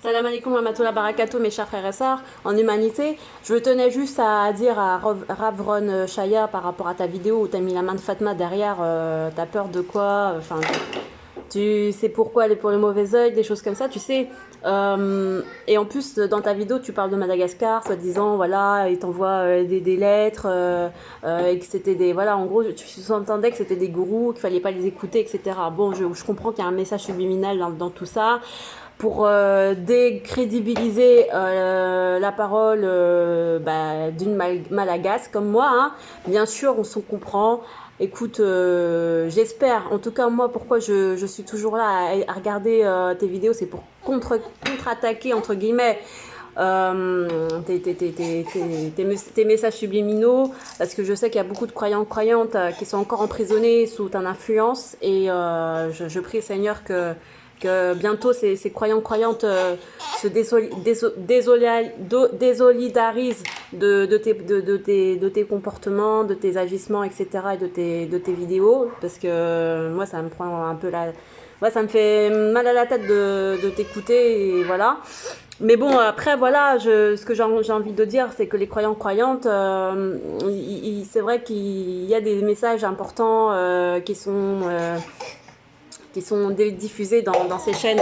Salam alaikum wa rahmatullahi wa barakatuh, mes chers frères et sœurs en humanité. Je tenais juste à dire à Ravron Shaya par rapport à ta vidéo où tu as mis la main de Fatma derrière, t'as peur de quoi? Enfin, tu sais pourquoi elle est pour le mauvais oeil, des choses comme ça, tu sais. Et en plus, dans ta vidéo, tu parles de Madagascar, soi-disant, voilà, ils t'envoient des lettres, et que c'était des. Voilà, en gros, tu entendais que c'était des gourous, qu'il fallait pas les écouter, etc. Bon, je comprends qu'il y a un message subliminal dans tout ça pour décrédibiliser la parole d'une Malagasy comme moi, hein. Bien sûr, on s'en comprend. Écoute, j'espère, en tout cas moi, pourquoi je suis toujours là à regarder tes vidéos, c'est pour contre-attaquer, entre guillemets, tes messages subliminaux, parce que je sais qu'il y a beaucoup de croyantes qui sont encore emprisonnés sous ton influence, et je prie Seigneur que bientôt ces croyantes se désolidarisent de tes comportements, de tes agissements, etc., et de tes vidéos, parce que moi ça me prend un peu moi ça me fait mal à la tête de t'écouter, et voilà. Mais bon, après, voilà, ce que j'ai envie de dire, c'est que les croyantes, c'est vrai qu'il y a des messages importants qui sont diffusés dans ces chaînes,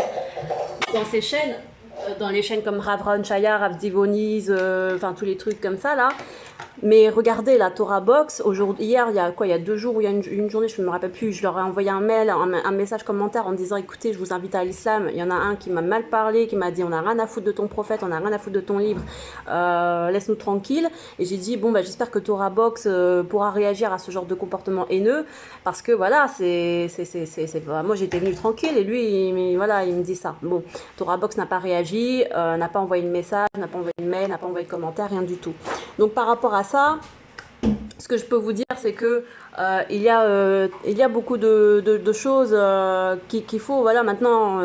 dans les chaînes comme Ravron Shaya, Rav Divoniz, enfin tous les trucs comme ça là. Mais regardez la Torah Box, hier, il y a quoi, il y a 2 jours ou il y a une journée, je ne me rappelle plus, je leur ai envoyé un mail, un message commentaire en disant écoutez, je vous invite à l'islam. Il y en a un qui m'a mal parlé, qui m'a dit on n'a rien à foutre de ton prophète, on n'a rien à foutre de ton livre, laisse-nous tranquille. Et j'ai dit bon, bah, j'espère que Torah Box pourra réagir à ce genre de comportement haineux, parce que voilà, moi j'étais venue tranquille et lui, voilà, il me dit ça. Bon, Torah Box n'a pas réagi, n'a pas envoyé de message, n'a pas envoyé de mail, n'a pas envoyé de commentaire, rien du tout. Donc par rapport à ça, ce que je peux vous dire, c'est que il y a beaucoup de choses qu'il faut voilà, maintenant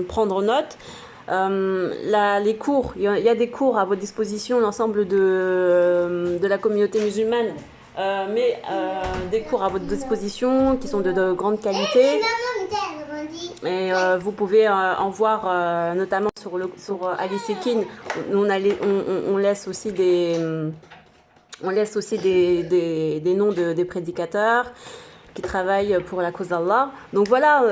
prendre note. Les cours, il y a des cours à votre disposition, l'ensemble de la communauté musulmane, mais des cours à votre disposition qui sont de grande qualité. Et vous pouvez en voir notamment sur Alice Ekin, on laisse aussi des noms des prédicateurs qui travaillent pour la cause d'Allah. Donc voilà,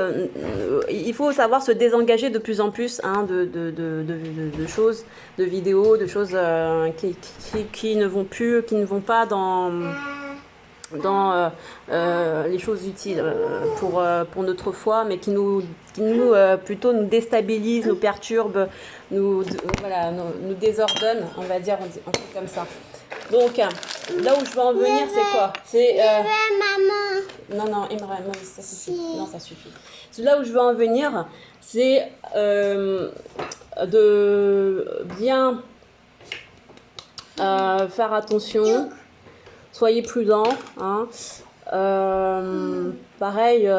il faut savoir se désengager de plus en plus, hein, de choses, de vidéos, de choses qui ne vont pas dans les choses utiles pour notre foi, mais qui plutôt nous déstabilisent, nous perturbent, nous désordonnent, on va dire, un truc comme ça. Donc, là où je veux en venir, c'est quoi? C'est maman. Non, Imran, non, ça suffit. Non, ça suffit. Là où je veux en venir, c'est de bien faire attention. Soyez prudents, hein. Pareil,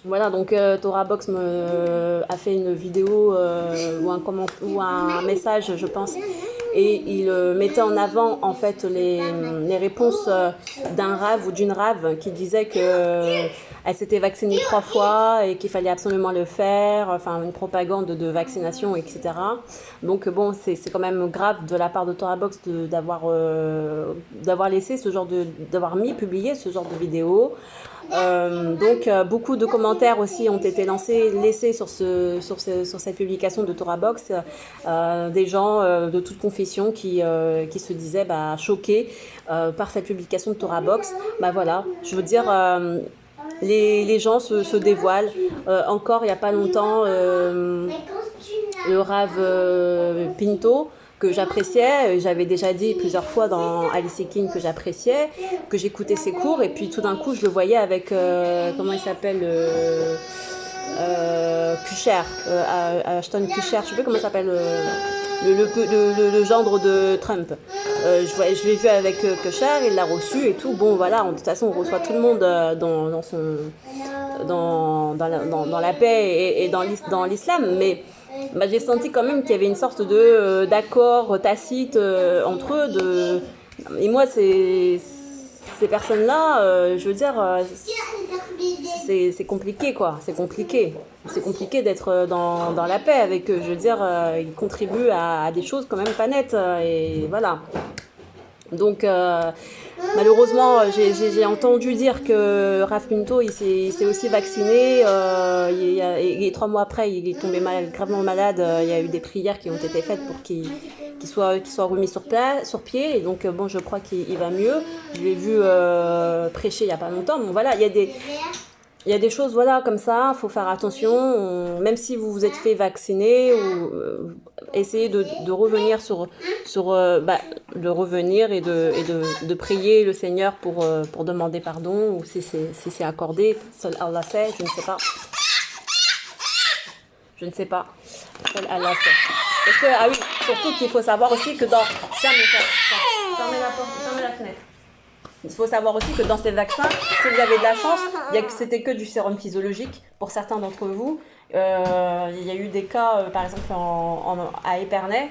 voilà, donc Torah Box a fait une vidéo ou un message, je pense, et il mettait en avant en fait les réponses d'un rave ou d'une rave qui disait que elle s'était vaccinée 3 fois et qu'il fallait absolument le faire, enfin une propagande de vaccination, etc. Donc bon, c'est quand même grave de la part de Torah Box d'avoir laissé d'avoir publié ce genre de vidéo. Donc beaucoup de commentaires aussi ont été laissés sur cette publication de Torah Box, des gens de toute confession qui se disaient choqués par cette publication de Torah Box. Voilà, je veux dire, les gens se dévoilent. Encore il n'y a pas longtemps, le Rav Pinto, que j'appréciais, j'avais déjà dit plusieurs fois dans Alice Ekin que j'appréciais, que j'écoutais ses cours, et puis tout d'un coup je le voyais avec, comment il s'appelle, Kucher, Ashton Kucher, je sais plus comment il s'appelle, le gendre de Trump. Je l'ai vu avec Kucher, il l'a reçu et tout. Bon voilà, de toute façon on reçoit tout le monde dans la paix et dans l'islam, mais j'ai senti quand même qu'il y avait une sorte d'accord tacite entre eux. Et moi, ces personnes-là, je veux dire, c'est compliqué, quoi. C'est compliqué. C'est compliqué d'être dans la paix avec eux. Je veux dire, ils contribuent à des choses quand même pas nettes. Et voilà. Donc, malheureusement, j'ai entendu dire que Raf Pinto, il s'est aussi vacciné. Et 3 mois après, il est tombé gravement malade. Il y a eu des prières qui ont été faites pour qu'il soit remis sur pied. Et donc, bon, je crois qu'il va mieux. Je l'ai vu prêcher il n'y a pas longtemps. Bon, voilà, il y a des choses, voilà, comme ça, il faut faire attention. Même si vous vous êtes fait vacciner, ou essayez de revenir de revenir et de prier le Seigneur pour demander pardon, ou si c'est accordé. Seul Allah sait, je ne sais pas. Je ne sais pas. Seul Allah sait. Parce que, ah oui, surtout qu'il faut savoir aussi que dans... Fermez la porte, fermez la fenêtre. Il faut savoir aussi que dans ces vaccins, si vous avez de la chance, c'était que du sérum physiologique pour certains d'entre vous. Il y a eu des cas, par exemple à Épernay,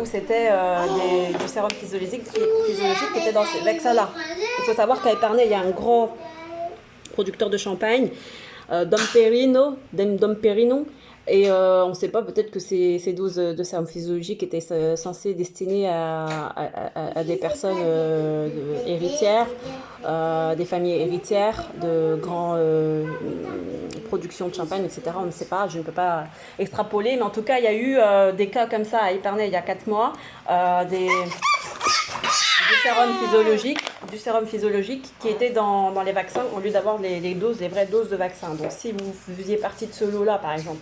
où c'était du sérum physiologique qui était dans ces vaccins-là. Il faut savoir qu'à Épernay, il y a un grand producteur de champagne, Dom Perino. Et on ne sait pas, peut-être que ces doses de sérum physiologique étaient censées destinées à des personnes héritières, des familles héritières de grandes productions de champagne, etc. On ne sait pas, je ne peux pas extrapoler, mais en tout cas, il y a eu des cas comme ça à Épernay il y a 4 mois, du sérum physiologique qui était dans les vaccins au lieu d'avoir les vraies doses de vaccins. Donc si vous faisiez partie de ce lot-là, par exemple,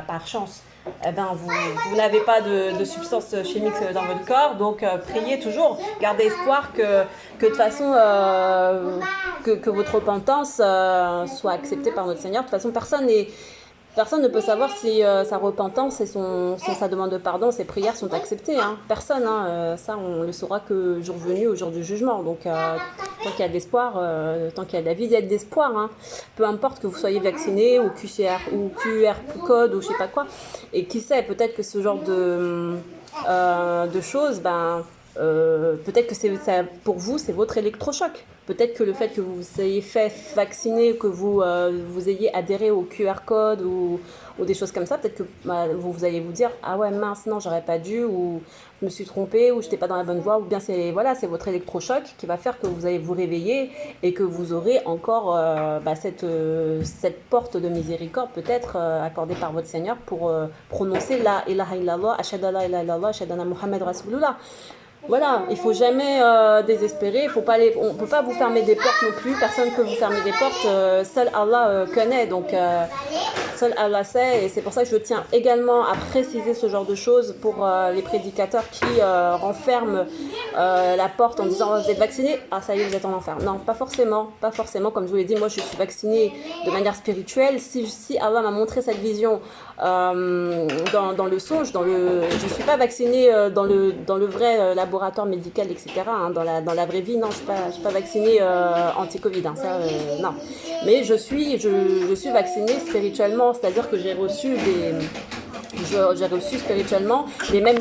par chance, eh ben, vous n'avez pas de substance chimique dans votre corps, donc priez toujours, gardez espoir que de toute façon que votre repentance soit acceptée par notre Seigneur. De toute façon, personne ne peut savoir si sa repentance et sa demande de pardon, ses prières sont acceptées. Hein. Personne, hein, ça on le saura que jour venu, au jour du jugement. Donc tant qu'il y a de l'espoir, tant qu'il y a de la vie, il y a de l'espoir. Hein. Peu importe que vous soyez vacciné ou QR code ou je sais pas quoi. Et qui sait, peut-être que ce genre de choses, peut-être que pour vous, c'est votre électrochoc. Peut-être que le fait que vous ayez fait vacciner, que vous ayez adhéré au QR code ou des choses comme ça, peut-être que vous allez vous dire « Ah ouais, mince, non, j'aurais pas dû » ou « Je me suis trompée » ou « Je n'étais pas dans la bonne voie » ou bien c'est votre électrochoc qui va faire que vous allez vous réveiller et que vous aurez encore cette porte de miséricorde peut-être accordée par votre Seigneur pour prononcer « La ilaha illallah, ashhadu an la ilaha illallah, ashhadu anna Muhammad Rasulullah ». Voilà, il faut jamais désespérer, on peut pas vous fermer des portes non plus, personne ne peut vous fermer des portes, seul Allah connaît, donc seul Allah sait, et c'est pour ça que je tiens également à préciser ce genre de choses pour les prédicateurs qui renferment la porte en disant vous êtes vacciné, ah ça y est vous êtes en enfer. Non, pas forcément, comme je vous l'ai dit, moi je suis vaccinée de manière spirituelle, si Allah m'a montré cette vision dans le songe, je suis pas vaccinée dans le vrai laboratoire médical, etc. Hein, dans la vraie vie, non, je suis pas vaccinée anti-Covid, hein, ça, non. Mais je suis vaccinée spirituellement, c'est-à-dire que j'ai reçu spirituellement les mêmes